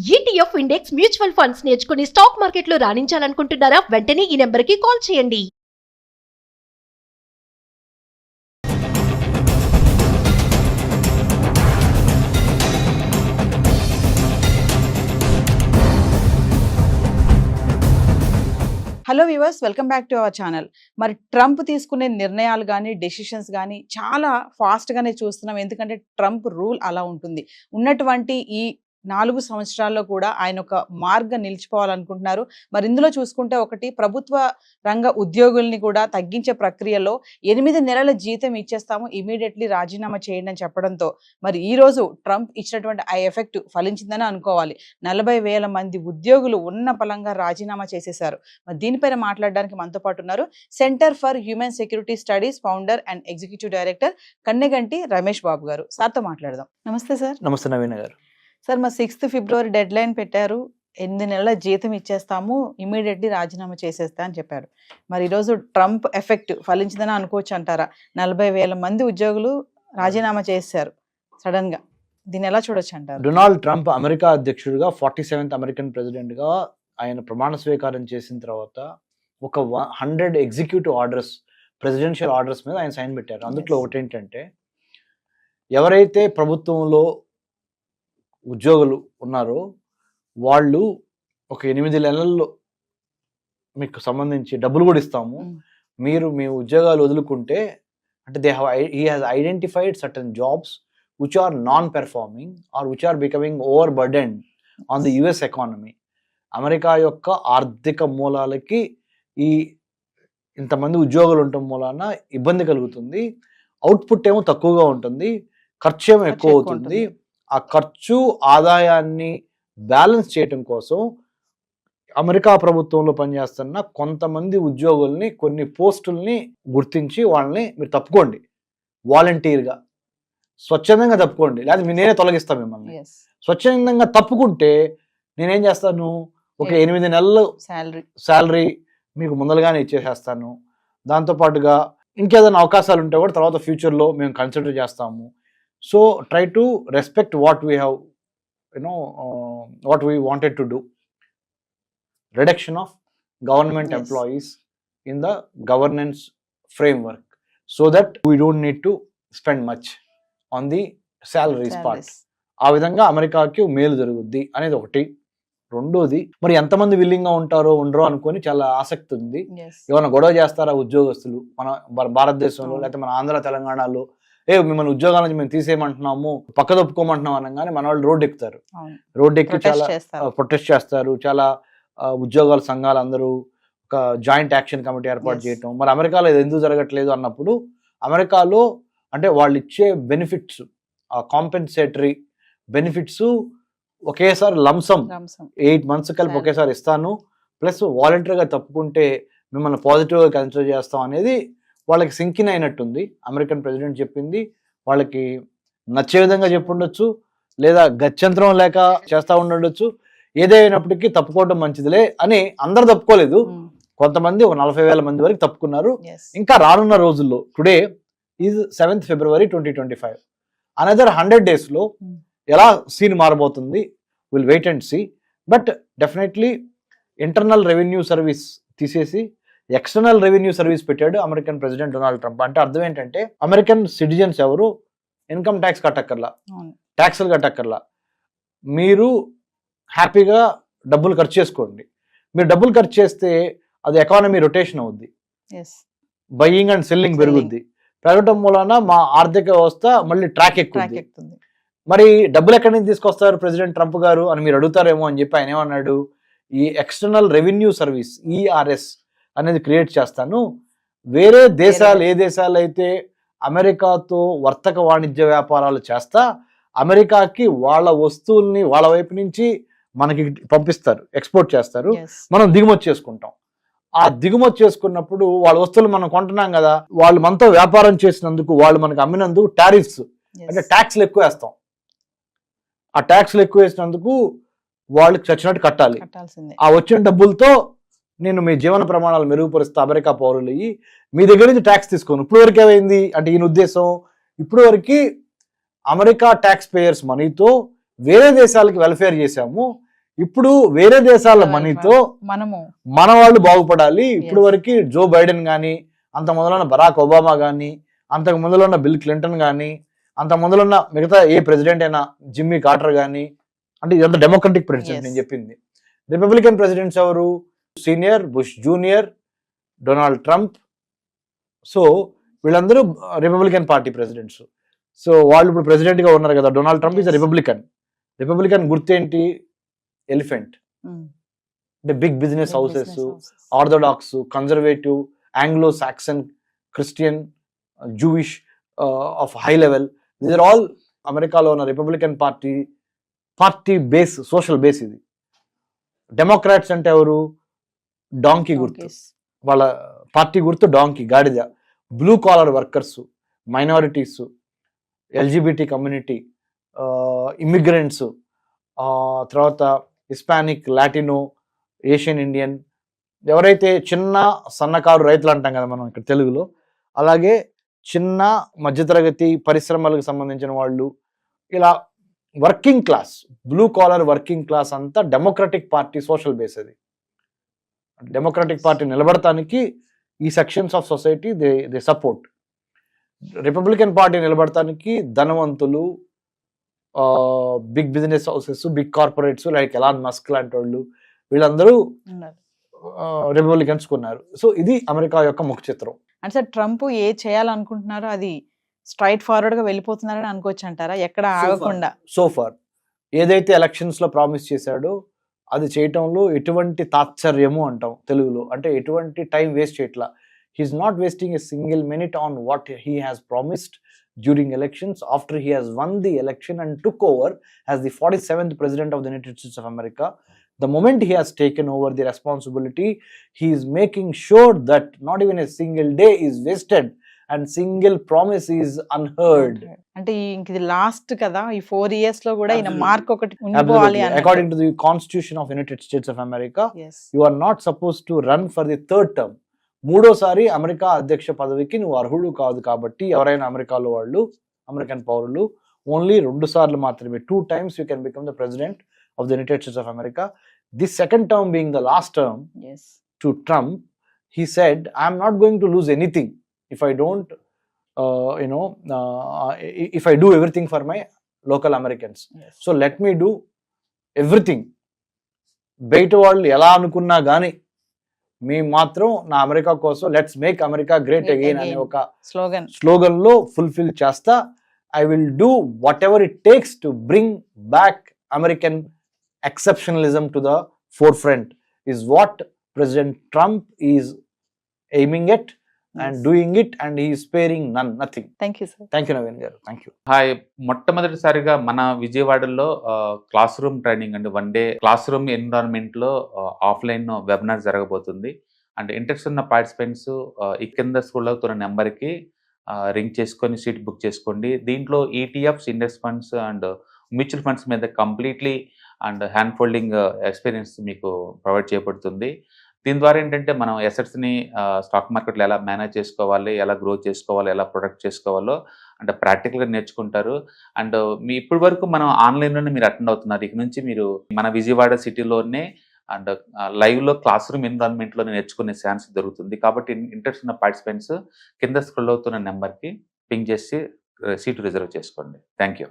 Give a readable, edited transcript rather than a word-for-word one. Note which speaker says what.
Speaker 1: ETF index mutual funds నేర్చుకుని stock మార్కెట్లో రాణించాలనుకుంటున్నారా? వెంటనే ఈ నెంబర్కి కాల్ చేయండి.
Speaker 2: Hello viewers, welcome back to our channel. మరి ట్రంప్ తీసుకునే నిర్ణయాలు కానీ డెసిషన్స్ కానీ చాలా ఫాస్ట్గానే చూస్తున్నాం. ఎందుకంటే ట్రంప్ రూల్ అలా ఉంటుంది. ఉన్నటువంటి ఈ 4 సంవత్సరాల్లో కూడా ఆయన ఒక మార్గం నిలిచిపోవాలనుకుంటున్నారు. మరి ఇందులో చూసుకుంటే ఒకటి, ప్రభుత్వ రంగ ఉద్యోగుల్ని కూడా తగ్గించే ప్రక్రియలో 8 నెలల జీతం ఇచ్చేస్తాము, ఇమీడియట్లీ రాజీనామా చేయండి అని చెప్పడంతో మరి ఈ రోజు ట్రంప్ ఇచ్చినటువంటి ఆ ఎఫెక్ట్ ఫలించిందని అనుకోవాలి. 40,000 మంది ఉద్యోగులు ఉన్న పలంగా రాజీనామా చేసేశారు. మరి దీనిపైన మాట్లాడడానికి మనతో పాటు ఉన్నారు centre for human security studies founder and executive director Kanneganti Ramesh Babu గారు. సార్తో మాట్లాడదాం. నమస్తే సార్.
Speaker 3: నమస్తే నవీన గారు.
Speaker 2: సార్, మా 6th ఫిబ్రవరి డెడ్ లైన్ పెట్టారు. 8 నెలల జీతం ఇచ్చేస్తాము, ఇమీడియట్లీ రాజీనామా చేసేస్తా అని చెప్పారు. మరి ఈరోజు ట్రంప్ ఎఫెక్ట్ ఫలించిందని అనుకోవచ్చు అంటారా? 40,000 మంది ఉద్యోగులు రాజీనామా చేశారు సడన్ గా. దీన్ని ఎలా చూడొచ్చు అంటారు?
Speaker 3: డొనాల్డ్ ట్రంప్ అమెరికా అధ్యక్షుడిగా 47th అమెరికన్ ప్రెసిడెంట్ గా ఆయన ప్రమాణ స్వీకారం చేసిన తర్వాత ఒక 100 ఎగ్జిక్యూటివ్ ఆర్డర్స్, ప్రెసిడెన్షియల్ ఆర్డర్స్ మీద ఆయన సైన్ పెట్టారు. అందులో ఒకటి ఏంటంటే, ఎవరైతే ప్రభుత్వంలో ఉద్యోగులు ఉన్నారో వాళ్ళు ఒక 8 నెలల్లో మీకు సంబంధించి డబ్బులు కూడా ఇస్తాము, మీరు మీ ఉద్యోగాలు వదులుకుంటే, అంటే he has identified certain jobs which are non-performing or which are becoming overburdened on the US economy. America యొక్క ఆర్థిక మూలాలకి ఈ ఇంతమంది ఉద్యోగులు ఉండటం మూలాన ఇబ్బంది కలుగుతుంది. అవుట్పుట్ ఏమో తక్కువగా ఉంటుంది, ఖర్చు ఏమో ఎక్కువ అవుతుంది. ఆ ఖర్చు ఆదాయాన్ని బ్యాలెన్స్ చేయటం కోసం అమెరికా ప్రభుత్వంలో పనిచేస్తున్న కొంతమంది ఉద్యోగుల్ని, కొన్ని పోస్టుల్ని గుర్తించి వాళ్ళని మీరు తప్పుకోండి, వాలంటీర్గా స్వచ్ఛందంగా తప్పుకోండి, లేదా నేనే తొలగిస్తాను మిమ్మల్ని. స్వచ్ఛందంగా తప్పుకుంటే నేనేం చేస్తాను, ఒక 8 నెలలు శాలరీ మీకు ముందలుగానే ఇచ్చేసేస్తాను. దాంతోపాటుగా ఇంకేదైనా అవకాశాలు ఉంటే కూడా తర్వాత ఫ్యూచర్లో మేము కన్సిడర్ చేస్తాము. So try to respect what we have, what we wanted to do. Reduction of government employees in the governance framework, so that we don't need to spend much on the salaries part. ఆ విధంగా అమెరికాకి మేలు జరుగుద్ది అనేది ఒకటి. రెండోది, మరి ఎంతమంది విల్లింగ్ గా ఉంటారో ఉండరో అనుకొని చాలా ఆసక్తి ఉంది. ఏమైనా గొడవ చేస్తారా ఉద్యోగస్తులు మన భారతదేశంలో, లేకపోతే మన ఆంధ్ర తెలంగాణలో, మిమ్మల్ని ఉద్యోగాల నుంచి మేము తీసేయమంటున్నాము, పక్క తప్పుకోమంటున్నాం అనగానే మన వాళ్ళు రోడ్డు ఎక్కుతారు. రోడ్డు ఎక్కి చాలా ప్రొటెస్ట్ చేస్తారు. చాలా ఉద్యోగాల సంఘాలు అందరూ ఒక జాయింట్ యాక్షన్ కమిటీ ఏర్పాటు చేయటం. మరి అమెరికాలో ఇది ఎందుకు జరగట్లేదు అన్నప్పుడు, అమెరికాలో అంటే వాళ్ళు ఇచ్చే బెనిఫిట్స్, కాంపెన్సేటరీ బెనిఫిట్స్ ఒకేసారి లంసమ్ 8 months కలిపి ఒకేసారి ఇస్తాను, ప్లస్ వాలంటరీగా తప్పుకుంటే మిమ్మల్ని పాజిటివ్గా కన్సిడర్ చేస్తాం అనేది వాళ్ళకి సింకిన్ అయినట్టుంది. అమెరికన్ ప్రెసిడెంట్ చెప్పింది వాళ్ళకి నచ్చే విధంగా చెప్పుండొచ్చు, లేదా గత్యంతరం లేక చేస్తూ ఉండొచ్చు. ఏదైనప్పటికీ తప్పుకోవడం మంచిదిలే అని అందరు తప్పుకోలేదు. కొంతమంది ఒక 40,000 మంది వరకు తప్పుకున్నారు. ఇంకా రానున్న రోజుల్లో, today is 7th February 2025, another 100 days లో ఎలా సీన్ మారబోతుంది, will wait and see. But definitely internal revenue service తీసేసి ఎక్స్టర్నల్ రెవెన్యూ సర్వీస్ పెట్టాడు అమెరికన్ ప్రెసిడెంట్ డొనాల్డ్ ట్రంప్. అంటే అర్థం ఏంటంటే, అమెరికన్ సిటిజన్స్ ఎవరు ఇన్కమ్ ట్యాక్స్ కట్టక్కర్లా, ట్యాక్స్లు కట్టక్కర్లా, మీరు హ్యాపీగా డబ్బులు ఖర్చు చేసుకోండి. మీరు డబ్బులు ఖర్చు చేస్తే అది ఎకానమీ రొటేషన్ అవుద్ది, బయ్యింగ్ అండ్ సెల్లింగ్ పెరుగుద్ది. పెరగటం మూలన మా ఆర్థిక వ్యవస్థ మళ్ళీ ట్రాక్ ఎక్కుతుంది. మరి డబ్బులు ఎక్కడి నుంచి తీసుకొస్తారు ప్రెసిడెంట్ ట్రంప్ గారు అని మీరు అడుగుతారేమో అని చెప్పి ఆయన ఏమన్నాడు, ఈ ఎక్స్టర్నల్ రెవెన్యూ సర్వీస్ ERS అనేది క్రియేట్ చేస్తాను. వేరే దేశాలు, ఏ దేశాలు అయితే అమెరికాతో వర్తక వాణిజ్య వ్యాపారాలు చేస్తా, అమెరికాకి వాళ్ళ వస్తువుల్ని వాళ్ళ వైపు నుంచి మనకి పంపిస్తారు, ఎక్స్పోర్ట్ చేస్తారు, మనం దిగుమతి చేసుకుంటాం. ఆ దిగుమతి చేసుకున్నప్పుడు వాళ్ళ వస్తువులు మనం కొంటున్నాం కదా, వాళ్ళు మనతో వ్యాపారం చేసినందుకు, వాళ్ళు మనకు అమ్మినందుకు టారిఫ్స్ అంటే ట్యాక్స్లు ఎక్కువ వేస్తాం. ఆ ట్యాక్స్లు ఎక్కువ వేసినందుకు వాళ్ళకి చచ్చినట్టు కట్టాలి. ఆ వచ్చిన డబ్బులతో నేను మీ జీవన ప్రమాణాలు మెరుగుపరుస్తా, అమెరికా పౌరులు అయ్యి మీ దగ్గర నుంచి ట్యాక్స్ తీసుకోను. ఇప్పుడు వరకు ఏమైంది అంటే, ఈయన ఉద్దేశం ఇప్పుడు వరకు అమెరికా ట్యాక్స్ పేయర్స్ మనీతో వేరే దేశాలకి వెల్ఫేర్ చేశాము, ఇప్పుడు వేరే దేశాల మనీతో
Speaker 2: మనము
Speaker 3: మన వాళ్ళు బాగుపడాలి. ఇప్పుడు వరకు జో బైడెన్ కానీ, అంత మొదలున్న బరాక్ ఒబామా కానీ, అంతకు ముందులో ఉన్న బిల్ క్లింటన్ కానీ, అంత ముందులో ఉన్న మిగతా ఏ ప్రెసిడెంట్ అయినా జిమ్మీ కార్టర్ కానీ, అంటే ఇదంతా డెమోక్రటిక్ ప్రెసిడెంట్ నేను చెప్పింది. రిపబ్లికన్ ప్రెసిడెంట్స్ ఎవరు? Senior, Bush junior, Donald Trump. So వీళ్ళందరూ రిపబ్లికన్ పార్టీ ప్రెసిడెంట్స్. సో వాళ్ళు ఇప్పుడు ప్రెసిడెంట్ గా ఉన్నారు కదా. Donald Trump is Republican. Republican గుర్తేంటి? ఎలిఫెంట్. అంటే big business houses, orthodox, conservative, Anglo Saxon, Christian, Jewish of high level. These are all అమెరికాలో ఉన్న Republican party base, social base ఇది. డెమోక్రాట్స్ అంటే ఎవరు? డాంకీ గుర్తు. వాళ్ళ పార్టీ గుర్తు డాంకీ, గాడిద. Blue collar workers, minorities, LGBT community, immigrants, తర్వాత హిస్పానిక్, లాటినో, ఏషియన్ ఇండియన్, ఎవరైతే చిన్న సన్నకారు రైతులు అంటాం కదా మనం ఇక్కడ తెలుగులో, అలాగే చిన్న మధ్యతరగతి పరిశ్రమలకు సంబంధించిన వాళ్ళు, ఇలా working class, blue collar working class అంతా డెమోక్రటిక్ పార్టీ సోషల్ బేస్. అది డెమోక్రటిక్ పార్టీ నిలబడటానికి ఈ సెక్షన్స్ ఆఫ్ సొసైటీ దే సపోర్ట్. రిపబ్లికన్ పార్టీ నిలబడటానికి ధనవంతులు, big business houses, big corporates like Elon Musk లాంటి వాళ్ళు, వీళ్ళందరూ రిపబ్లికన్స్ కొన్నారు. సో ఇది అమెరికా యొక్క ముఖ చిత్రం.
Speaker 2: అంటే సార్ ట్రంప్ ఏ చేయాలనుకుంటున్నారో అది స్ట్రైట్ ఫార్వర్డ్ గా వెళ్ళిపోతున్నారని అనుకోవచ్చు అంటారా? ఎక్కడ ఆగకుండా
Speaker 3: సోఫార్ ఏదైతే ఎలక్షన్స్ లో ప్రామిస్ చేశాడో అది చేయటంలో ఎటువంటి తాత్సర్యము అంటాం తెలుగులో, అంటే ఎటువంటి టైం వేస్ట్ చేయట్లా. He is not wasting a single minute on what he has promised during elections after he has won the election and took over as the 47th president of the United States of America. The moment he has taken over the responsibility, he is making sure that not even a single day is wasted and single promise is unheard.
Speaker 2: అంటే ఇంక ఇది last కదా, ఈ 4 years లో కూడా ఈయన mark ఒకటి ఉండిపోవాలి అన్నట్టు.
Speaker 3: According to the Constitution of United States of America, you are not supposed to run for the third term. మూడోసారి అమెరికా అధ్యక్ష పదవికి నువ్వు అర్హుడు కాదు. కాబట్టి ఎవరైనా అమెరికాలో వాళ్ళు, అమెరికన్ పౌరులు, ఓన్లీ 2 సార్లు మాత్రమే, 2 times you can become the president of the United States of America. This second term being the last term to Trump, he said, I am not going to lose anything if I don't, if I do everything for my local Americans. So let me do everything. బయట వాళ్ళు ఎలా అనుకున్నా కానీ మేము మాత్రం నా America కోసం let's make America great again అనే ఒక స్లోగన్ లో ఫుల్ఫిల్ చేస్తా. I will do what ever it takes to bring back American ఎక్సెప్షనలిజం to the four front is what President Trump is aiming at and doing it, and he is sparing nothing.
Speaker 2: Thank you, sir.
Speaker 3: Thank you, Naveen garu. Thank you.
Speaker 4: Hi, మొట్టమొదటిసారిగా మన విజయవాడలో class room training అండి, 1 day class room environment లో offline webinar జరగబోతుంది. And interest ఉన్న participants ఈ కింద school అవుతున్న నెంబర్కి రింగ్ చేసుకొని సీట్ బుక్ చేసుకోండి. దీంట్లో ETFs, index funds and mutual funds మీద completely and hand holding experience మీకు ప్రొవైడ్ చేయబడుతుంది. దీని ద్వారా ఏంటంటే మనం ఎసెట్స్ని స్టాక్ మార్కెట్లో ఎలా మేనేజ్ చేసుకోవాలి, ఎలా గ్రో చేసుకోవాలి, ఎలా ప్రొడక్ట్ చేసుకోవాలో అంటే ప్రాక్టికల్గా నేర్చుకుంటారు. అండ్ మీ ఇప్పటి వరకు మనం ఆన్లైన్లోనే మీరు అటెండ్ అవుతున్నారు. ఇక నుంచి మీరు మన విజయవాడ సిటీలోనే అండ్ లైవ్లో క్లాస్ రూమ్ ఎన్విరాన్మెంట్లో నేర్చుకునే ఛాన్స్ దొరుకుతుంది. కాబట్టి ఇంట్రెస్ట్ ఉన్న పార్టిసిపెంట్స్ కింద స్క్రోల్ అవుతున్న నెంబర్కి పింగ్ చేసి సీటు రిజర్వ్ చేసుకోండి. Thank you.